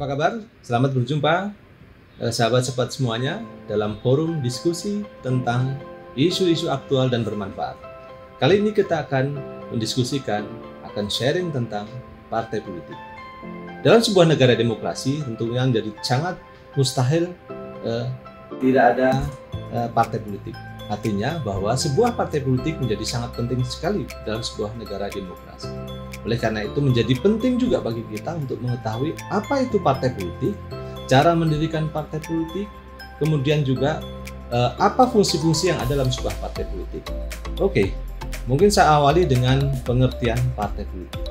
Apa kabar? Selamat berjumpa sahabat-sahabat semuanya dalam forum diskusi tentang isu-isu aktual dan bermanfaat. Kali ini kita akan mendiskusikan, akan sharing tentang partai politik. Dalam sebuah negara demokrasi tentunya menjadi sangat mustahil tidak ada partai politik. Artinya bahwa sebuah partai politik menjadi sangat penting sekali dalam sebuah negara demokrasi. Oleh karena itu menjadi penting juga bagi kita untuk mengetahui apa itu partai politik, cara mendirikan partai politik, kemudian juga apa fungsi-fungsi yang ada dalam sebuah partai politik. Oke, mungkin saya awali dengan pengertian partai politik.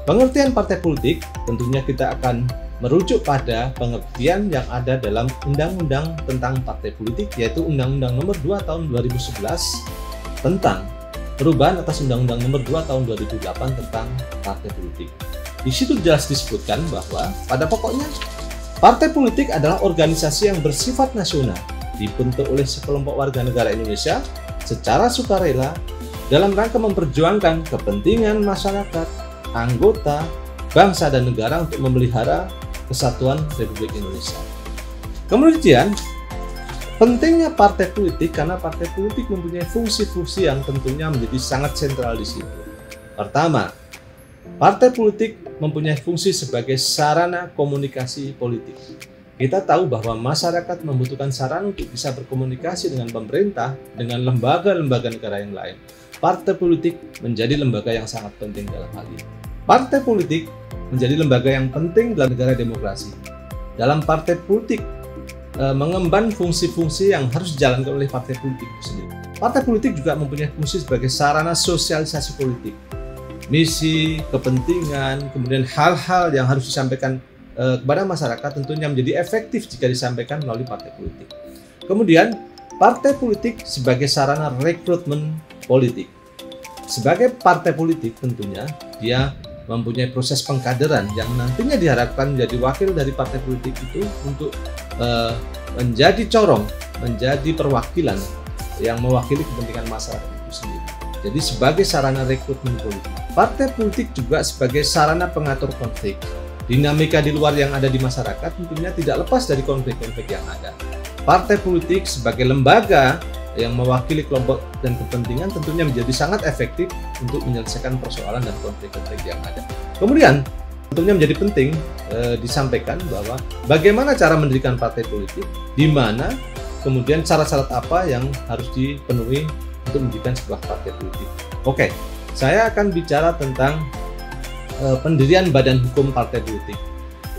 Pengertian partai politik tentunya kita akan merujuk pada pengertian yang ada dalam Undang-Undang tentang Partai Politik, yaitu Undang-Undang Nomor 2 Tahun 2011 tentang perubahan atas Undang-Undang Nomor 2 Tahun 2008 tentang Partai Politik. Di situ jelas disebutkan bahwa pada pokoknya partai politik adalah organisasi yang bersifat nasional, dibentuk oleh sekelompok warga negara Indonesia secara sukarela dalam rangka memperjuangkan kepentingan masyarakat, anggota, bangsa dan negara untuk memelihara kesatuan Republik Indonesia. Kemudian, pentingnya partai politik karena partai politik mempunyai fungsi-fungsi yang tentunya menjadi sangat sentral di situ. Pertama, partai politik mempunyai fungsi sebagai sarana komunikasi politik. Kita tahu bahwa masyarakat membutuhkan sarana untuk bisa berkomunikasi dengan pemerintah, dengan lembaga-lembaga negara yang lain. Partai politik menjadi lembaga yang sangat penting dalam hal ini. Partai politik menjadi lembaga yang penting dalam negara demokrasi. Dalam partai politik mengemban fungsi-fungsi yang harus dijalankan oleh partai politik itu sendiri. Partai politik juga mempunyai fungsi sebagai sarana sosialisasi politik. Misi, kepentingan, kemudian hal-hal yang harus disampaikan kepada masyarakat tentunya menjadi efektif jika disampaikan melalui partai politik. Kemudian, partai politik sebagai sarana rekrutmen politik. Sebagai partai politik tentunya dia mempunyai proses pengkaderan yang nantinya diharapkan menjadi wakil dari partai politik itu untuk menjadi corong, menjadi perwakilan yang mewakili kepentingan masyarakat itu sendiri. Jadi sebagai sarana rekrutmen politik. Partai politik juga sebagai sarana pengatur konflik. Dinamika di luar yang ada di masyarakat tentunya tidak lepas dari konflik-konflik yang ada. Partai politik sebagai lembaga yang mewakili kelompok dan kepentingan tentunya menjadi sangat efektif untuk menyelesaikan persoalan dan konflik-konflik yang ada. Kemudian tentunya menjadi penting disampaikan bahwa bagaimana cara mendirikan partai politik, di mana kemudian syarat-syarat apa yang harus dipenuhi untuk mendirikan sebuah partai politik. Oke, saya akan bicara tentang pendirian badan hukum partai politik.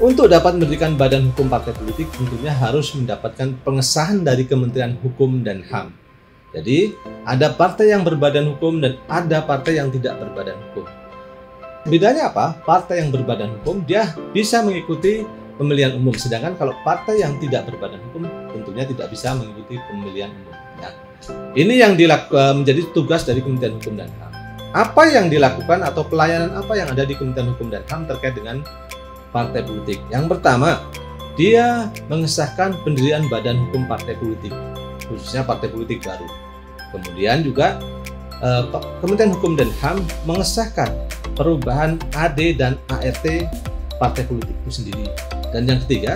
Untuk dapat mendirikan badan hukum partai politik tentunya harus mendapatkan pengesahan dari Kementerian Hukum dan HAM. Jadi, ada partai yang berbadan hukum dan ada partai yang tidak berbadan hukum. Bedanya apa? Partai yang berbadan hukum, dia bisa mengikuti pemilihan umum. Sedangkan kalau partai yang tidak berbadan hukum, tentunya tidak bisa mengikuti pemilihan umum. Nah, ini yang menjadi tugas dari Kementerian Hukum dan HAM. Apa yang dilakukan atau pelayanan apa yang ada di Kementerian Hukum dan HAM terkait dengan partai politik? Yang pertama, dia mengesahkan pendirian badan hukum partai politik, khususnya partai politik baru. Kemudian juga Kementerian Hukum dan HAM mengesahkan perubahan AD dan ART partai politik itu sendiri. Dan yang ketiga,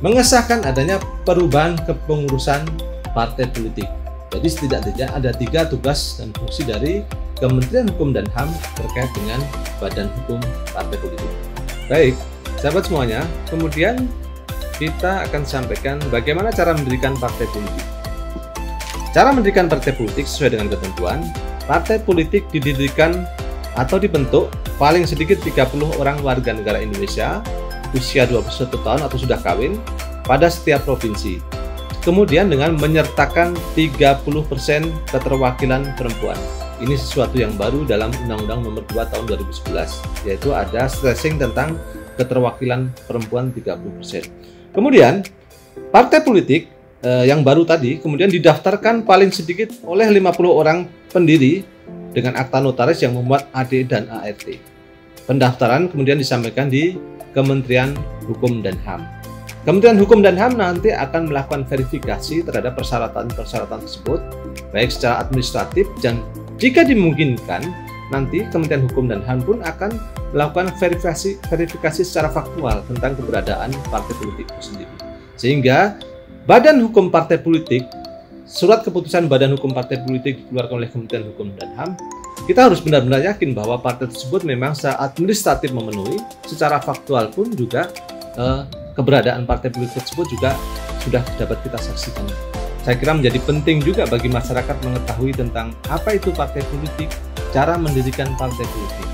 mengesahkan adanya perubahan kepengurusan partai politik. Jadi setidaknya ada 3 tugas dan fungsi dari Kementerian Hukum dan HAM terkait dengan badan hukum partai politik. Baik, sahabat semuanya, kemudian kita akan sampaikan bagaimana cara mendirikan partai politik. Cara mendirikan partai politik sesuai dengan ketentuan, partai politik didirikan atau dibentuk paling sedikit 30 orang warga negara Indonesia usia 21 tahun atau sudah kawin pada setiap provinsi. Kemudian dengan menyertakan 30% keterwakilan perempuan. Ini sesuatu yang baru dalam Undang-Undang Nomor 2 Tahun 2011, yaitu ada stressing tentang keterwakilan perempuan 30%. Kemudian, partai politik yang baru tadi kemudian didaftarkan paling sedikit oleh 50 orang pendiri dengan akta notaris yang memuat AD dan ART. Pendaftaran kemudian disampaikan di Kementerian Hukum dan HAM. Kementerian Hukum dan HAM nanti akan melakukan verifikasi terhadap persyaratan-persyaratan tersebut, baik secara administratif dan jika dimungkinkan nanti Kementerian Hukum dan HAM pun akan melakukan verifikasi secara faktual tentang keberadaan partai politik itu sendiri. Sehingga Badan Hukum Partai Politik, surat keputusan Badan Hukum Partai Politik dikeluarkan oleh Kementerian Hukum dan HAM, kita harus benar-benar yakin bahwa partai tersebut memang secara administratif memenuhi, secara faktual pun juga keberadaan partai politik tersebut juga sudah dapat kita saksikan. Saya kira menjadi penting juga bagi masyarakat mengetahui tentang apa itu partai politik, cara mendirikan partai politik.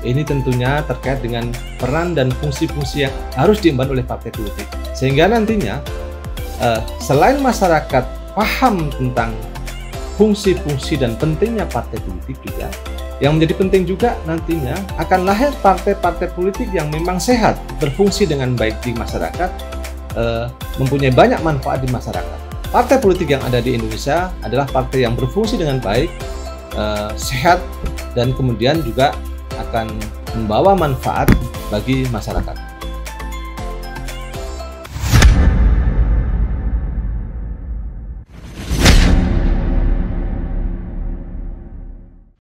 Ini tentunya terkait dengan peran dan fungsi-fungsi yang harus diemban oleh partai politik. Sehingga nantinya selain masyarakat paham tentang fungsi-fungsi dan pentingnya partai politik juga, yang menjadi penting juga nantinya akan lahir partai-partai politik yang memang sehat, berfungsi dengan baik di masyarakat, mempunyai banyak manfaat di masyarakat. Partai politik yang ada di Indonesia adalah partai yang berfungsi dengan baik, sehat, dan kemudian juga akan membawa manfaat bagi masyarakat.